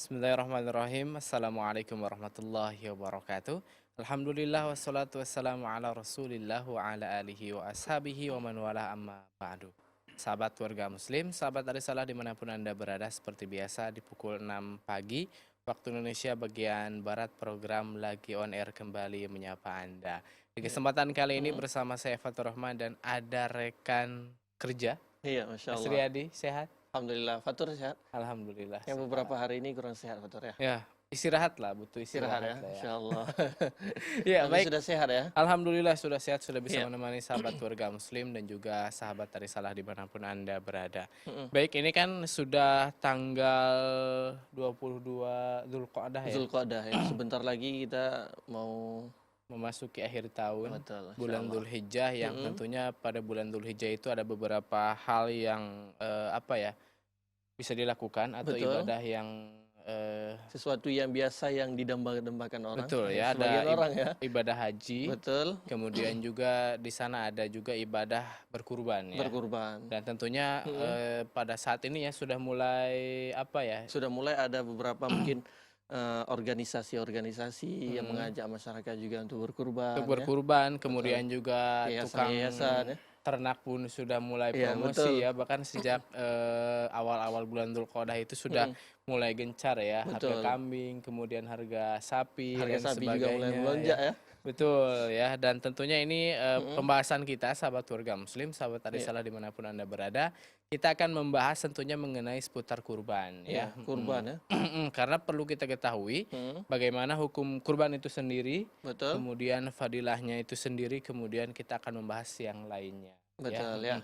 Bismillahirrahmanirrahim. Assalamualaikum warahmatullahi wabarakatuh. Alhamdulillah wassalatu wassalamu ala rasulillah wa ala alihi wa ashabihi wa man wala amma ba'du. Sahabat keluarga muslim, sahabat Arisalah dimanapun Anda berada, seperti biasa di pukul 6 pagi waktu Indonesia bagian Barat, program lagi on air kembali menyapa Anda. Di Iya. kesempatan kali ini Mhm. bersama saya Fatur Rahman dan ada rekan kerja, Iya, Masya Mas Allah. Riyadi, sehat? Alhamdulillah. Fatur sehat? Alhamdulillah Yang sehat. beberapa hari ini kurang sehat, Fatur ya? Ya, istirahat lah, butuh Istirahat istirahat ya, lah ya. Masya Allah. Ya, Tapi baik. sudah sehat ya? Alhamdulillah sudah sehat, sudah bisa Iya. menemani sahabat keluarga muslim dan juga sahabat Arisalah dimanapun Anda berada. Mhm. Baik, ini kan sudah tanggal 22 Dzulqa'dah ya, Zulqa'dah ya. Sebentar lagi kita mau memasuki akhir tahun, betul, Masya bulan Allah. Dzulhijjah, yang Mhm. tentunya pada bulan Dzulhijjah itu ada beberapa hal yang apa ya, bisa dilakukan atau Betul. ibadah yang Sesuatu yang biasa yang didamba-dambakan orang. betul ya, Sebagian ada orang ya. ibadah haji. Betul. Kemudian juga di sana ada juga ibadah berkurban ya. Berkurban. Dan tentunya Mhm. pada saat ini ya sudah mulai apa ya? Sudah mulai ada beberapa mungkin organisasi-organisasi yang mm, mengajak masyarakat juga untuk berkurban untuk ya. berkurban, Betul. kemudian juga tukang Yayasan-yayasan ya. ternak pun sudah mulai Iya, promosi betul. ya, bahkan sejak awal-awal bulan Dzulqa'dah itu sudah Mhm. mulai gencar ya, harga Betul. kambing, kemudian harga sapi dan Harga sapi juga mulai sebagainya melonjak ya. ya. Betul ya, dan tentunya ini Mhm. pembahasan kita sahabat keluarga muslim, sahabat Iya. Arisalah dimanapun Anda berada, kita akan membahas tentunya mengenai seputar kurban ya. Iya, kurban ya. Karena perlu kita ketahui Mhm. bagaimana hukum kurban itu sendiri, Betul. kemudian fadilahnya itu sendiri, kemudian kita akan membahas yang lainnya ya. Betul ya.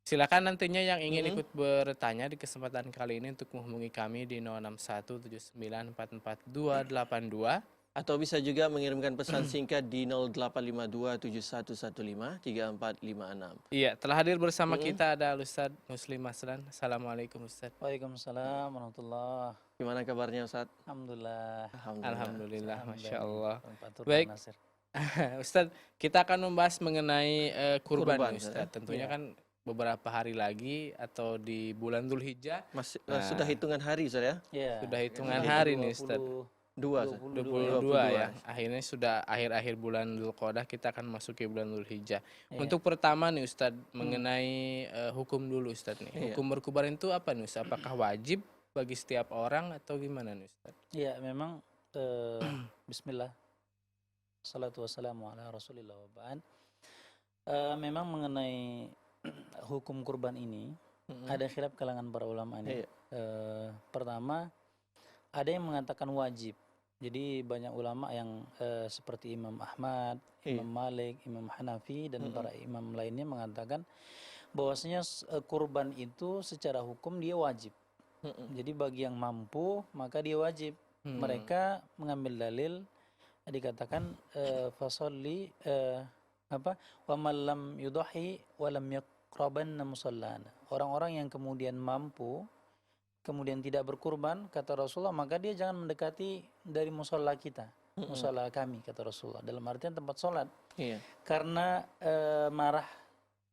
Silakan nantinya yang ingin Mhm. ikut bertanya di kesempatan kali ini untuk menghubungi kami di 06179442282. Atau bisa juga mengirimkan pesan singkat di 085271153456. Iya, telah hadir bersama Mhm. kita ada Ustadz Muslim Maslan. Assalamualaikum Ustadz. Waalaikumsalam warahmatullah. Gimana kabarnya Ustaz? Alhamdulillah. Alhamdulillah. Alhamdulillah, Masya Alhamdulillah. Allah. Bang Fatur Baik. dan Nasir. Ustadz, kita akan membahas mengenai kurban Kurban, nih, Ustadz. Tentunya Iya. kan beberapa hari lagi atau di bulan Dzulhijjah Masih Nah. sudah hitungan hari Ustaz ya? Iya. sudah hitungan Ini hari nih, Ustadz. 2 Ustaz. 22 ya. Akhirnya sudah akhir-akhir bulan Dzulqa'dah, kita akan masuki bulan Dzulhijjah. Iya. Untuk pertama nih Ustadz, mengenai hukum dulu Ustadz nih. Iya. Hukum berkurban itu apa nih Ustadz? Apakah wajib bagi setiap orang atau gimana nih Ustadz? Iya, memang bismillah. Salatu wassalamu ala Rasulillah wa ba'd. Memang mengenai hukum kurban ini Mhm. ada khilaf kalangan para ulama ini. Iya. Pertama, ada yang mengatakan wajib. Jadi banyak ulama yang seperti Imam Ahmad, Iya. Imam Malik, Imam Hanafi dan Mhm. para imam lainnya mengatakan bahwasanya kurban itu secara hukum dia wajib. Mhm. Jadi bagi yang mampu maka dia wajib. Mereka mengambil dalil dikatakan fasolli wa man lam yudahi wa lam yaqrabanna musallana. Orang-orang yang kemudian mampu kemudian tidak berkurban kata Rasulullah, maka dia jangan mendekati dari musalla kita, musalla kami kata Rasulullah, dalam artian tempat sholat, Iya. karena marah,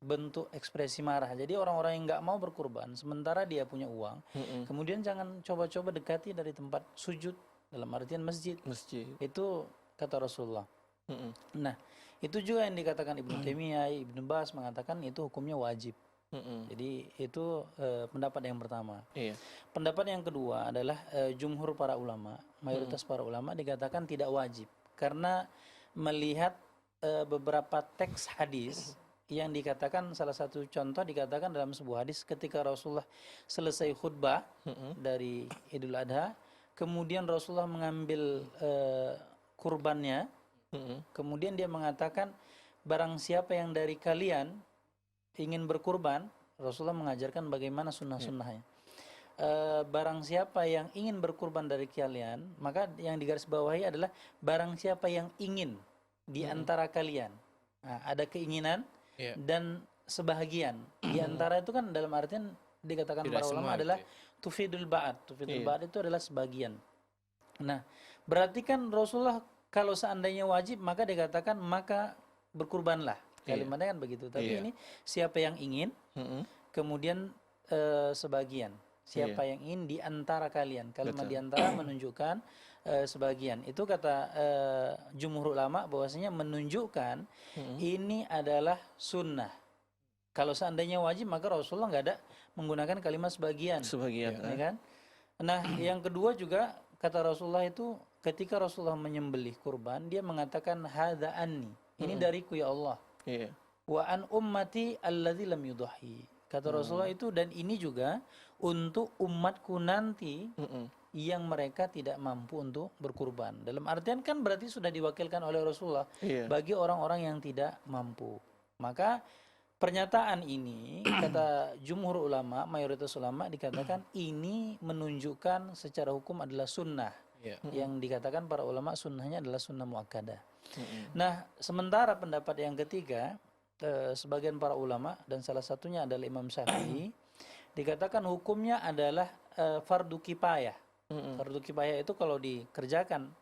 bentuk ekspresi marah. Jadi orang-orang yang nggak mau berkurban sementara dia punya uang, Mhm. kemudian jangan coba-coba dekati dari tempat sujud, dalam artian masjid. Masjid. Itu kata Rasulullah. Mhm. Nah, itu juga yang dikatakan Ibnu Taimiyah, Ibnu Bas mengatakan itu hukumnya wajib. Mhm. Jadi itu pendapat yang pertama. Iya. Pendapat yang kedua adalah jumhur para ulama, mayoritas para ulama dikatakan tidak wajib karena melihat beberapa teks hadis yang dikatakan, salah satu contoh dikatakan dalam sebuah hadis ketika Rasulullah selesai khutbah Mhm. dari Idul Adha, kemudian Rasulullah mengambil kurbannya, Mhm. kemudian dia mengatakan barang siapa yang dari kalian ingin berkurban, Rasulullah mengajarkan bagaimana sunnah-sunnahnya. Barang siapa yang ingin berkurban dari kalian, maka yang digarisbawahi adalah barang siapa yang ingin di antara kalian. Nah, ada keinginan Iya. dan sebahagian. Di antara itu kan dalam artian dikatakan Tidak para ulama semua adalah gitu ya. tufidul ba'ad. Tufidul Iya. ba'ad itu adalah sebagian. Nah, berarti kan Rasulullah kalau seandainya wajib maka dikatakan maka berkurbanlah. Kalimatnya kan begitu. Tapi Iya. ini siapa yang ingin, Mhm. kemudian sebagian. Siapa yang ingin di antara kalian. Kalimat di antara menunjukkan sebagian. Itu kata jumhur ulama bahwasanya menunjukkan ini adalah sunnah. Kalau seandainya wajib maka Rasulullah nggak ada menggunakan kalimat sebagian. Sebagian. Ya kan? Nah, yang kedua juga kata Rasulullah itu ketika Rasulullah menyembelih kurban, dia mengatakan hadza anni. Ini dariku ya Allah. Iya. Wa an ummati alladzi lam yudhi. Kata Rasulullah itu, dan ini juga untuk umatku nanti yang mereka tidak mampu untuk berkurban. Dalam artian kan berarti sudah diwakilkan oleh Rasulullah bagi orang-orang yang tidak mampu. Maka pernyataan ini kata jumhur ulama, mayoritas ulama dikatakan ini menunjukkan secara hukum adalah sunnah. Yang dikatakan para ulama sunnahnya adalah sunnah muakkadah. Nah, sementara pendapat yang ketiga, sebagian para ulama dan salah satunya adalah Imam Syafi'i, dikatakan hukumnya adalah fardu kifayah. Fardu kifayah itu kalau dikerjakan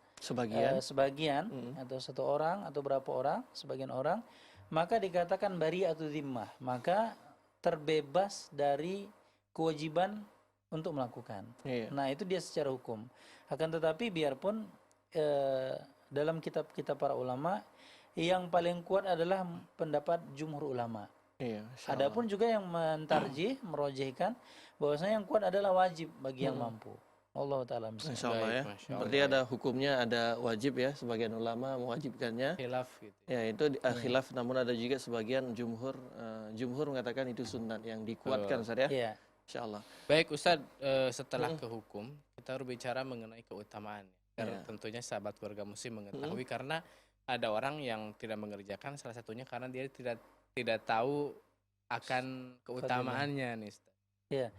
sebagian atau satu orang atau berapa orang, sebagian orang, maka dikatakan bari'atu zimmah, maka terbebas dari kewajiban untuk melakukan. Nah, itu dia secara hukum. Akan tetapi biarpun dalam kitab-kitab para ulama yang paling kuat adalah pendapat jumhur ulama. Adapun juga yang mentarjih, merojihkan bahwasanya yang kuat adalah wajib bagi yang mampu. Allah taala insyaallah ya. Berarti ada hukumnya, ada wajib ya, sebagian ulama mewajibkannya. Khilaf gitu. Ya, itu khilaf, namun ada juga sebagian jumhur mengatakan itu sunat yang dikuatkan Ustaz ya. Iya. Insyaallah. Baik Ustaz, setelah ke hukum, kita berbicara mengenai keutamaan. Karena tentunya sahabat keluarga muslim mengetahui karena ada orang yang tidak mengerjakan salah satunya karena dia tidak tahu akan keutamaannya nih Ustaz. Ya.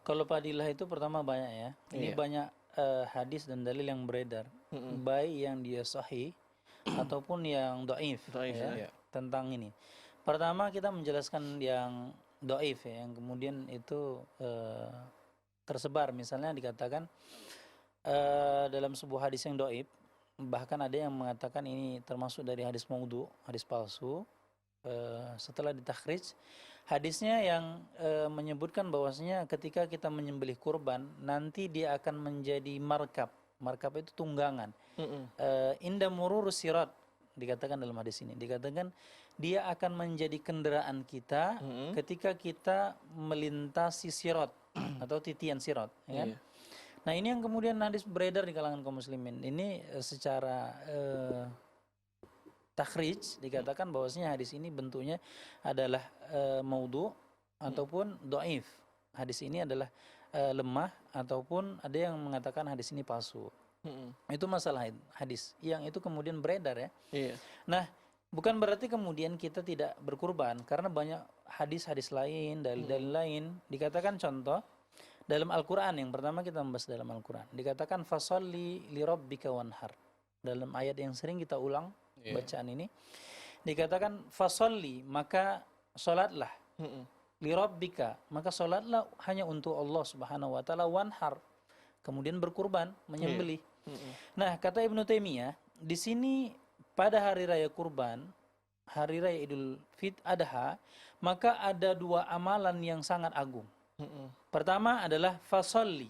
Kalau fadilah itu pertama banyak ya. Ini banyak hadis dan dalil yang beredar. Baik yang dia sahih ataupun yang dhaif ya, tentang ini. Pertama kita menjelaskan yang dhaif ya, yang kemudian itu tersebar, misalnya dikatakan dalam sebuah hadis yang dhaif, bahkan ada yang mengatakan ini termasuk dari hadis maudhu, hadis palsu. Setelah ditakhrij hadisnya yang menyebutkan bahwasanya ketika kita menyembelih kurban nanti dia akan menjadi markab itu tunggangan. Inda murur sirat dikatakan dalam hadis ini, dikatakan dia akan menjadi kendaraan kita ketika kita melintasi sirat atau titian sirat ya kan? Nah, ini yang kemudian hadis beredar di kalangan kaum muslimin. Ini secara takhrij dikatakan bahwasanya hadis ini bentuknya adalah maudhu ataupun dhaif. Hadis ini adalah lemah ataupun ada yang mengatakan hadis ini palsu. Itu masalah hadis yang itu kemudian beredar ya. Nah, bukan berarti kemudian kita tidak berkurban karena banyak hadis-hadis lain, dalil-dalil lain. Dikatakan contoh dalam Al-Qur'an, yang pertama kita membahas dalam Al-Qur'an. Dikatakan fasholli li rabbika wanhar. Dalam ayat yang sering kita ulang bacaan ini dikatakan fasolli, maka solatlah, li rabbika, maka solatlah hanya untuk Allah Subhanahu wa taala, wanhar, kemudian berkurban, menyembelih. Nah, kata Ibnu Taimiyah di sini pada hari raya kurban, hari raya Idul Adha, maka ada dua amalan yang sangat agung. Pertama adalah fasolli.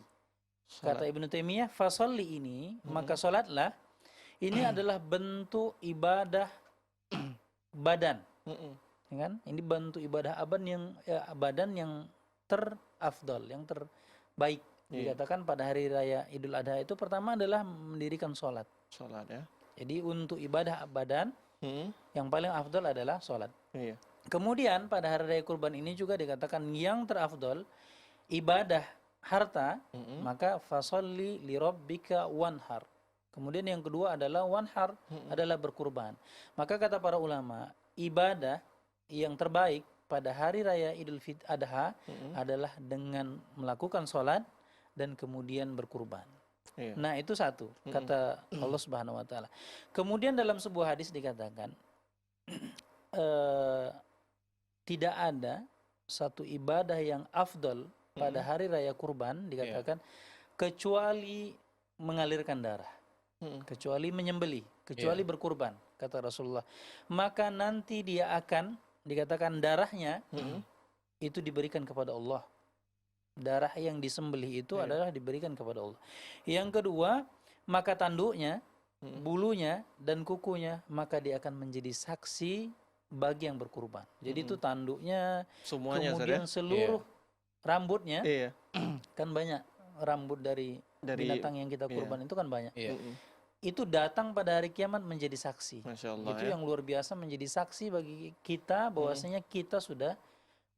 Kata Ibnu Taimiyah, fasolli ini, maka solatlah, ini adalah bentuk ibadah badan, ya kan? Ini bentuk ibadah badan yang terafdal, yang terbaik. Dikatakan pada hari raya Idul Adha itu pertama adalah mendirikan sholat ya. Jadi untuk ibadah badan yang paling afdal adalah sholat. Kemudian pada hari raya kurban ini juga dikatakan yang terafdal ibadah harta, maka fasolli li rabbika wanhar. Kemudian yang kedua adalah wanhar, adalah berkurban. Maka kata para ulama, ibadah yang terbaik pada hari raya Idul Adha adalah dengan melakukan sholat dan kemudian berkurban. Nah, itu satu, kata Allah Subhanahu wa taala. Kemudian dalam sebuah hadis dikatakan tidak ada satu ibadah yang afdal pada hari raya kurban, dikatakan kecuali mengalirkan darah. Kecuali menyembelih, kecuali berkurban, kata Rasulullah. Maka nanti dia akan dikatakan darahnya itu diberikan kepada Allah. Darah yang disembelih itu Iya. adalah diberikan kepada Allah. Yang kedua, maka tanduknya, bulunya dan kukunya, maka dia akan menjadi saksi bagi yang berkurban. Jadi itu tanduknya, Semuanya, Ustaz, ya? kemudian seluruh rambutnya, Iya. kan banyak rambut dari binatang yang kita kurban itu kan banyak. Iya. Itu datang pada hari kiamat menjadi saksi. Masya Allah, Itu ya. yang luar biasa, menjadi saksi bagi kita bahwasanya kita sudah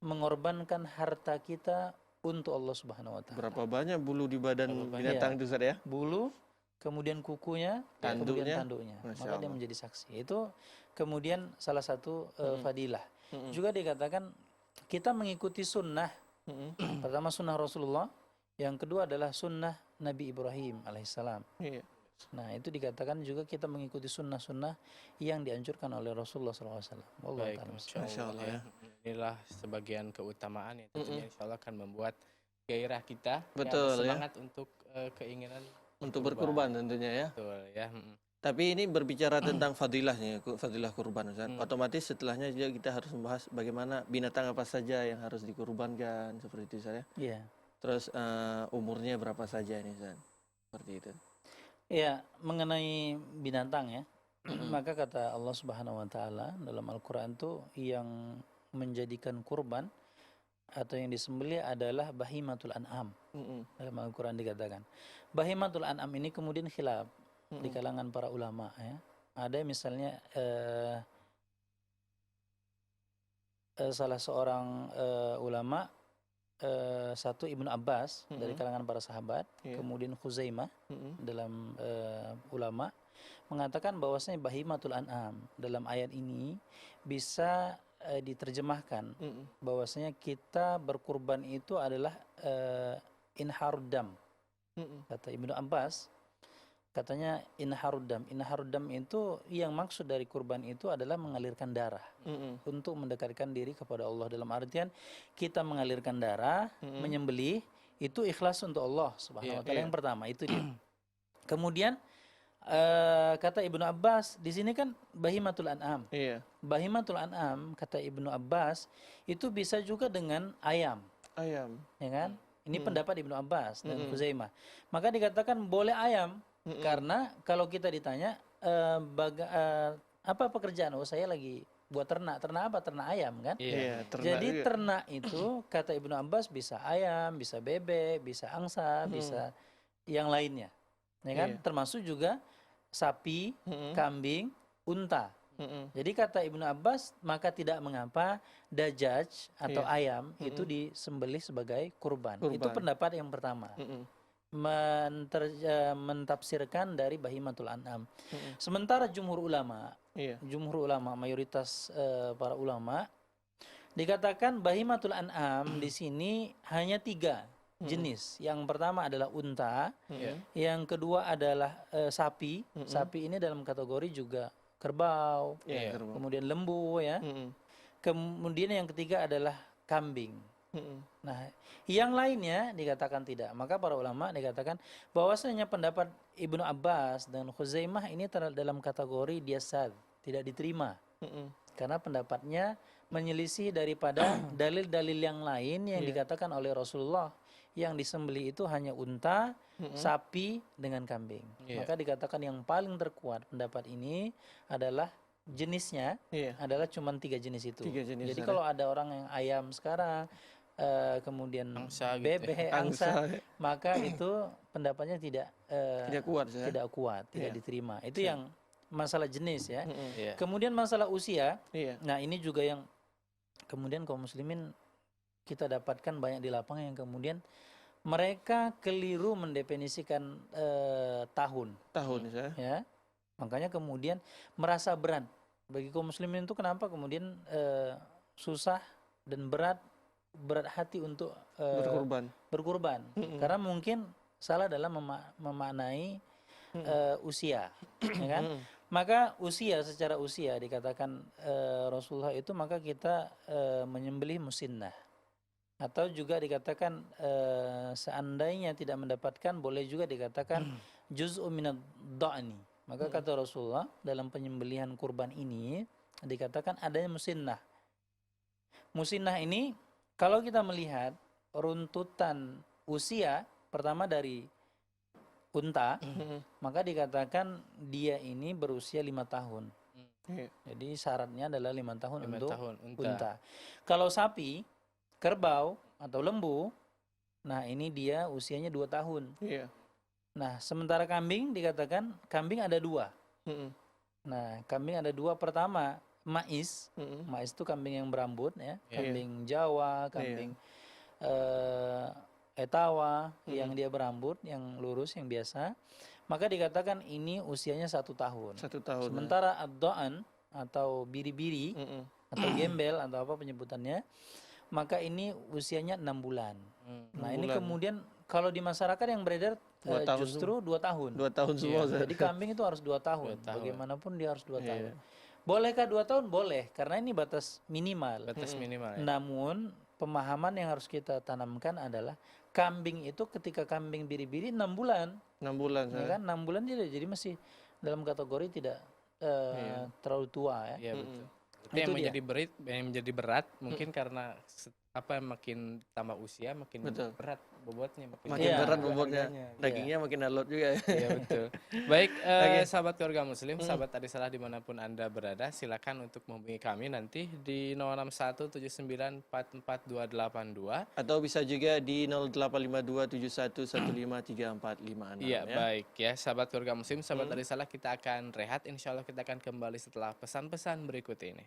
mengorbankan harta kita untuk Allah Subhanahu wa taala. Berapa banyak bulu di badan binatang itu, Ustaz, ya? Bulu, kemudian kukunya, kemudian tanduknya. Masya Maka dia Allah. menjadi saksi. Itu kemudian salah satu fadilah. Juga dikatakan kita mengikuti sunnah. Pertama sunnah Rasulullah, yang kedua adalah sunnah Nabi Ibrahim alaihissalam. Iya. Nah, itu dikatakan juga kita mengikuti sunnah-sunnah yang dianjurkan oleh Rasulullah SAW. Baik, Wallahu Masya Allah, Allah, ya. Inilah sebagian keutamaan yang tentunya insya Allah akan membuat gairah kita Betul, ya. semangat untuk keinginan Untuk berkurban tentunya, ya. betul ya. Tapi ini berbicara tentang fadilahnya, fadilah kurban, Ustaz. Otomatis setelahnya juga kita harus membahas bagaimana binatang apa saja yang harus dikurbankan, seperti itu, Ustaz, ya. Iya. Terus umurnya berapa saja ini, Ustaz? Seperti itu. Ya, mengenai binatang ya. Maka kata Allah Subhanahu wa taala dalam Al-Qur'an itu yang menjadikan kurban atau yang disembelih adalah bahimatul an'am. Dalam Al-Qur'an dikatakan. Bahimatul an'am ini kemudian khilaf di kalangan para ulama ya. Ada misalnya salah seorang ulama, satu Ibnu Abbas dari kalangan para sahabat, kemudian Khuzaimah dalam ulama mengatakan bahwasanya bahimatul an'am dalam ayat ini bisa diterjemahkan bahwasanya kita berkurban itu adalah inharud dam. Kata Ibnu Abbas, katanya inharud dam itu yang maksud dari kurban itu adalah mengalirkan darah untuk mendekatkan diri kepada Allah. Dalam artian kita mengalirkan darah, menyembelih itu ikhlas untuk Allah Subhanahu wa taala. Yang pertama itu dia. Kemudian kata Ibnu Abbas di sini kan bahimatul an'am. Iya. Bahimatul an'am kata Ibnu Abbas itu bisa juga dengan ayam. Ayam. Ya kan? Ini pendapat Ibnu Abbas dan Khuzaimah. Maka dikatakan boleh ayam. Karena kalau kita ditanya apa pekerjaan? Oh, saya lagi buat ternak. Ternak apa? Ternak ayam kan? Iya, Jadi ternak itu kata Ibnu Abbas bisa ayam, bisa bebek, bisa angsa, bisa yang lainnya. Ya kan? Termasuk juga sapi, kambing, unta. Jadi kata Ibnu Abbas, maka tidak mengapa dajjaj atau ayam itu disembelih sebagai kurban. Itu pendapat yang pertama. Mentafsirkan dari bahimatul an'am. Sementara jumhur ulama, mayoritas para ulama dikatakan bahimatul an'am di sini hanya 3 jenis. Yang pertama adalah unta, yang kedua adalah sapi. Sapi ini dalam kategori juga kerbau, kemudian lembu ya. Kemudian yang ketiga adalah kambing. Nah, yang lainnya dikatakan tidak. Maka para ulama dikatakan bahwasanya pendapat Ibnu Abbas dan Khuzaimah ini dalam kategori dia sad, tidak diterima. Karena pendapatnya menyelisih daripada dalil-dalil yang lain yang dikatakan oleh Rasulullah yang disembelih itu hanya unta, sapi dengan kambing. Maka dikatakan yang paling terkuat pendapat ini adalah jenisnya adalah cuma 3 jenis itu. Jadi kalau ada orang yang ayam sekarang kemudian Angsa gitu bebek, angsa, maka itu pendapatnya tidak kuat, tidak diterima. Itu yang masalah jenis ya. Kemudian masalah usia. Nah, ini juga yang kemudian kaum muslimin kita dapatkan banyak di lapangan yang kemudian mereka keliru mendefinisikan tahun ya. Makanya kemudian merasa berat bagi kaum muslimin itu. Kenapa kemudian susah dan berat hati untuk berkurban. Karena mungkin salah dalam memaknai usia, ya kan? Maka secara usia dikatakan Rasulullah itu, maka kita menyembelih musinnah. Atau juga dikatakan seandainya tidak mendapatkan, boleh juga dikatakan juz'un minad dha'ni. Maka kata Rasulullah dalam penyembelihan kurban ini dikatakan adanya musinnah. Musinnah ini kalau kita melihat runtutan usia pertama dari unta, maka dikatakan dia ini berusia 5 tahun. Iya. Jadi syaratnya adalah 5 tahun 5 untuk tahun unta. Kalau sapi, kerbau atau lembu, nah ini dia usianya 2 tahun. Iya. Nah, sementara kambing dikatakan kambing ada 2. Mm-mm. Nah, kambing ada 2. Pertama, mais. Mm-mm. Mais itu kambing yang berambut ya, Iya. kambing Jawa, kambing Etawa yang dia berambut, yang lurus, yang biasa. Maka dikatakan ini usianya 1 tahun. 1 tahun. Sementara ad-do'an atau biri-biri Mm-mm. atau gembel atau apa penyebutannya, maka ini usianya 6 bulan. Nah, 6 ini bulan. kemudian kalau di masyarakat yang beredar 2 tahun justru 2 tahun. 2 tahun semua. Ustaz. Jadi kambing itu harus 2 tahun. 2 tahun. Bagaimanapun dia harus 2 Iya. tahun. Bolehkah 2 tahun? Boleh, karena ini batas minimal. Batas minimal ya. Namun pemahaman yang harus kita tanamkan adalah kambing itu ketika kambing biri-biri 6 bulan, 6 bulan. ya Ustaz. kan? 6 bulan jadi masih dalam kategori tidak terlalu tua ya. Iya betul. Tapi Itu yang menjadi berat mungkin karena makin tambah usia makin Betul. berat bobotnya Makin Iya, berat bobotnya, harganya. dagingnya makin alot juga ya. Iya betul. Baik, sahabat keluarga muslim, sahabat tadi salah dimanapun Anda berada, silakan untuk menghubungi kami nanti di 06179442282. Atau bisa juga di 085271153456. Iya, baik ya, sahabat keluarga muslim, sahabat tadi salah, kita akan rehat. Insya Allah kita akan kembali setelah pesan-pesan berikut ini.